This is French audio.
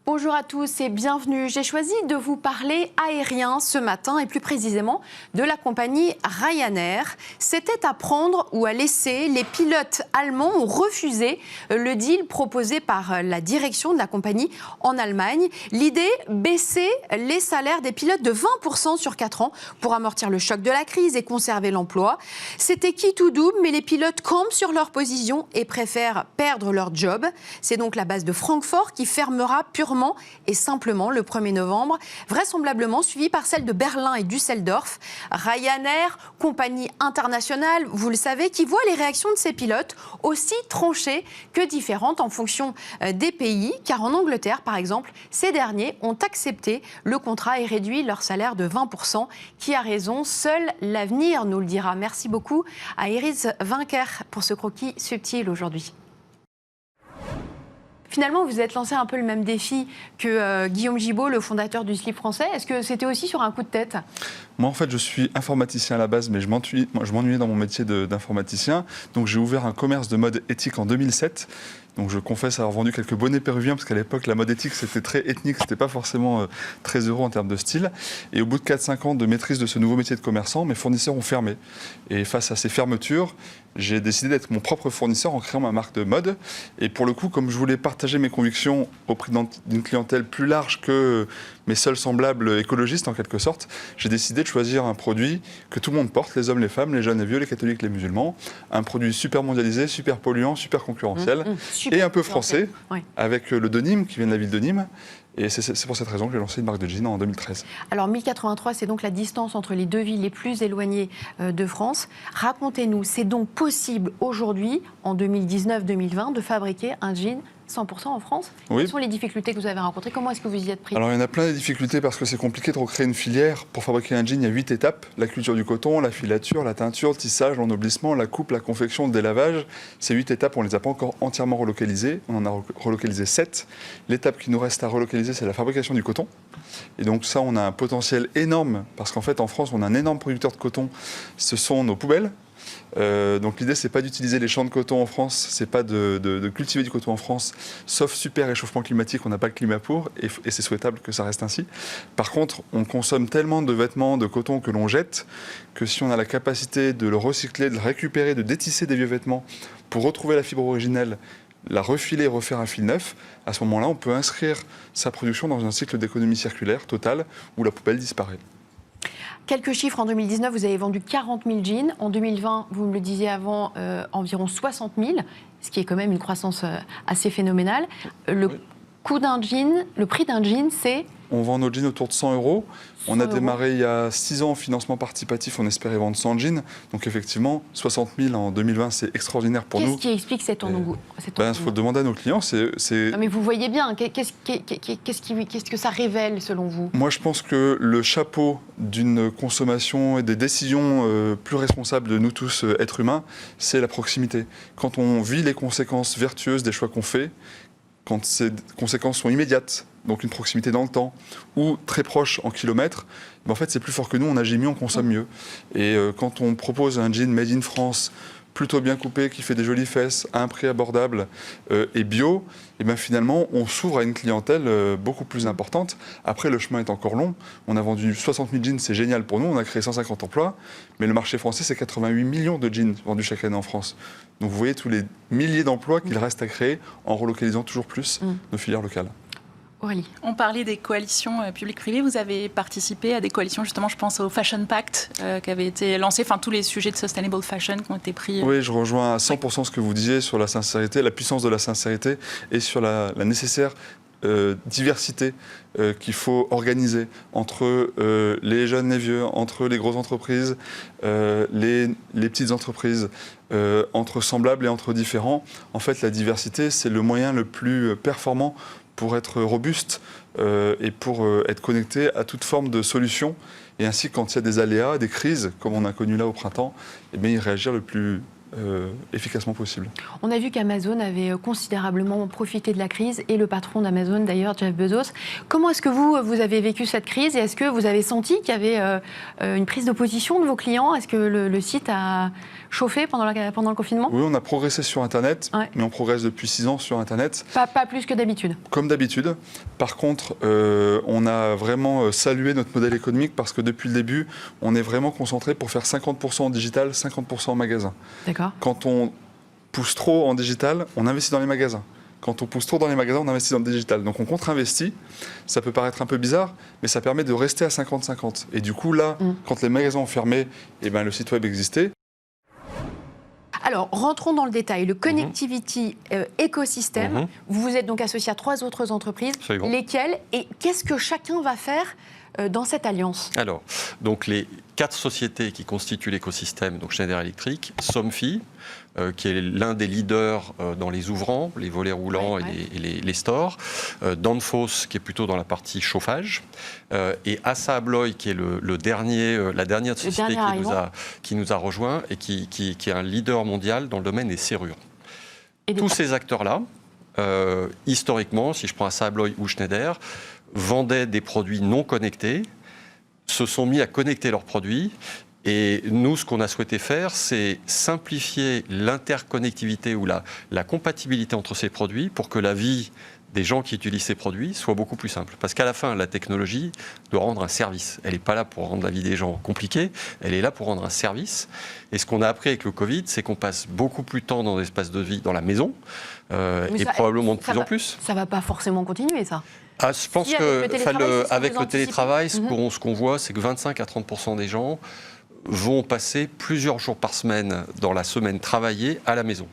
Bonjour à tous et bienvenue. J'ai choisi de vous parler aérien ce matin et plus précisément de la compagnie Ryanair. C'était à prendre ou à laisser. Les pilotes allemands ont refusé le deal proposé par la direction de la compagnie en Allemagne. L'idée, baisser les salaires des pilotes de 20% sur 4 ans pour amortir le choc de la crise et conserver l'emploi. C'était quitte ou double, mais les pilotes campent sur leur position et préfèrent perdre leur job. C'est donc la base de Francfort qui fermera purement et simplement le 1er novembre, vraisemblablement suivi par celle de Berlin et Düsseldorf. Ryanair, compagnie internationale, vous le savez, qui voit les réactions de ses pilotes aussi tranchées que différentes en fonction des pays, car en Angleterre, par exemple, ces derniers ont accepté le contrat et réduit leur salaire de 20%. Qui a raison? Seul l'avenir nous le dira. Merci beaucoup à Iris Vinquer pour ce croquis subtil aujourd'hui. Finalement, vous êtes lancé un peu le même défi que Guillaume Gibault, le fondateur du slip français. Est-ce que c'était aussi sur un coup de tête? Moi, en fait, je suis informaticien à la base, mais je m'ennuyais dans mon métier d'informaticien. Donc, j'ai ouvert un commerce de mode éthique en 2007. Donc, je confesse avoir vendu quelques bonnets péruviens, parce qu'à l'époque, la mode éthique, c'était très ethnique, c'était pas forcément très heureux en termes de style. Et au bout de 4-5 ans de maîtrise de ce nouveau métier de commerçant, mes fournisseurs ont fermé. Et face à ces fermetures, j'ai décidé d'être mon propre fournisseur en créant ma marque de mode. Et pour le coup, comme je voulais partager mes convictions auprès d'une clientèle plus large que mes seuls semblables écologistes, en quelque sorte, j'ai décidé de choisir un produit que tout le monde porte, les hommes, les femmes, les jeunes, les vieux, les catholiques, les musulmans. Un produit super mondialisé, super polluant, super concurrentiel et un peu français, avec le denim qui vient de la ville de Nîmes. Et c'est pour cette raison que j'ai lancé une marque de jeans en 2013. Alors 1083, c'est donc la distance entre les deux villes les plus éloignées de France. Racontez-nous, c'est donc possible aujourd'hui, en 2019-2020, de fabriquer un jean 100% en France? Oui. Quelles sont les difficultés que vous avez rencontrées? Comment est-ce que vous y êtes pris? Alors il y en a plein de difficultés parce que c'est compliqué de recréer une filière. Pour fabriquer un jean, il y a 8 étapes. La culture du coton, la filature, la teinture, le tissage, l'ennoblissement, la coupe, la confection, le délavage. Ces 8 étapes, on ne les a pas encore entièrement relocalisées. On en a relocalisé 7. L'étape qui nous reste à relocaliser, c'est la fabrication du coton. Et donc ça, on a un potentiel énorme parce qu'en fait, en France, on a un énorme producteur de coton. Ce sont nos poubelles. Donc l'idée, c'est pas d'utiliser les champs de coton en France, c'est pas de cultiver du coton en France, sauf super réchauffement climatique, on n'a pas le climat pour, et c'est souhaitable que ça reste ainsi. Par contre, on consomme tellement de vêtements de coton que l'on jette, que si on a la capacité de le recycler, de le récupérer, de détisser des vieux vêtements pour retrouver la fibre originelle, la refiler et refaire un fil neuf, à ce moment-là, on peut inscrire sa production dans un cycle d'économie circulaire total où la poubelle disparaît. Quelques chiffres, en 2019, vous avez vendu 40 000 jeans. En 2020, vous me le disiez avant, environ 60 000, ce qui est quand même une croissance assez phénoménale. Le coût d'un jean, le prix d'un jean, c'est... On vend nos jeans autour de 100 €. On a démarré il y a 6 ans en financement participatif, on espérait vendre 100 jeans. Donc effectivement, 60 000 en 2020, c'est extraordinaire pour nous. Qu'est-ce qui explique cet engouement? Il faut le demander à nos clients. Non, mais vous voyez bien, qu'est-ce que ça révèle selon vous? Moi, je pense que le chapeau d'une consommation et des décisions plus responsables de nous tous, êtres humains, c'est la proximité. Quand on vit les conséquences vertueuses des choix qu'on fait, quand ces conséquences sont immédiates, donc une proximité dans le temps, ou très proche en kilomètres, ben en fait c'est plus fort que nous, on agit mieux, on consomme mieux. Et quand on propose un jean made in France, plutôt bien coupé, qui fait des jolies fesses, à un prix abordable et bio, et ben finalement on s'ouvre à une clientèle beaucoup plus importante. Après, le chemin est encore long. On a vendu 60 000 jeans, c'est génial pour nous, on a créé 150 emplois, mais le marché français, c'est 88 millions de jeans vendus chaque année en France. Donc vous voyez tous les milliers d'emplois qu'il reste à créer en relocalisant toujours plus nos filières locales. Aurélie. On parlait des coalitions publiques-privées. Vous avez participé à des coalitions, justement, je pense au Fashion Pact qui avait été lancé, enfin tous les sujets de sustainable fashion qui ont été pris. Oui, je rejoins à 100% ce que vous disiez sur la sincérité, la puissance de la sincérité et sur la nécessaire diversité qu'il faut organiser entre les jeunes, les vieux, entre les grosses entreprises, les petites entreprises, entre semblables et entre différents. En fait, la diversité, c'est le moyen le plus performant pour être robuste et pour être connecté à toute forme de solution. Et ainsi, quand il y a des aléas, des crises, comme on a connu là au printemps, eh bien, y réagir le plus efficacement possible. On a vu qu'Amazon avait considérablement profité de la crise, et le patron d'Amazon d'ailleurs, Jeff Bezos. Comment est-ce que vous avez vécu cette crise, et est-ce que vous avez senti qu'il y avait une prise d'opposition de vos clients? Est-ce que le site a chauffé pendant le confinement? Oui, on a progressé sur Internet, Ouais. mais on progresse depuis 6 ans sur Internet. Pas plus que d'habitude. Comme d'habitude. Par contre, on a vraiment salué notre modèle économique parce que depuis le début, on est vraiment concentré pour faire 50% en digital, 50% en magasin. D'accord. Quand on pousse trop en digital, on investit dans les magasins. Quand on pousse trop dans les magasins, on investit dans le digital. Donc on contre-investit. Ça peut paraître un peu bizarre, mais ça permet de rester à 50-50. Et du coup, là, quand les magasins ont fermé, eh ben, le site web existait. Alors, rentrons dans le détail. Le Connectivity Ecosystem, vous êtes donc associé à 3 autres entreprises. Absolument. Lesquelles, et qu'est-ce que chacun va faire dans cette alliance? Alors, donc les 4 sociétés qui constituent l'écosystème, donc Schneider Electric, Somfy, qui est l'un des leaders dans les ouvrants, les volets roulants et les stores, Danfoss, qui est plutôt dans la partie chauffage, et Assa Abloy, qui est la dernière société qui nous a rejoint et qui est un leader mondial dans le domaine des serrures. Tous ces acteurs-là, historiquement, si je prends Assa Abloy ou Schneider, vendaient des produits non connectés, se sont mis à connecter leurs produits. Et nous, ce qu'on a souhaité faire, c'est simplifier l'interconnectivité ou la compatibilité entre ces produits pour que la vie des gens qui utilisent ces produits soit beaucoup plus simple. Parce qu'à la fin, la technologie doit rendre un service. Elle n'est pas là pour rendre la vie des gens compliquée, elle est là pour rendre un service. Et ce qu'on a appris avec le Covid, c'est qu'on passe beaucoup plus de temps dans l'espace de vie, dans la maison, et probablement de plus en plus. Ça ne va pas forcément continuer, ça. Je pense qu'avec le télétravail, ce qu'on voit, c'est que 25 à 30% des gens vont passer plusieurs jours par semaine, dans la semaine travaillée, à la maison.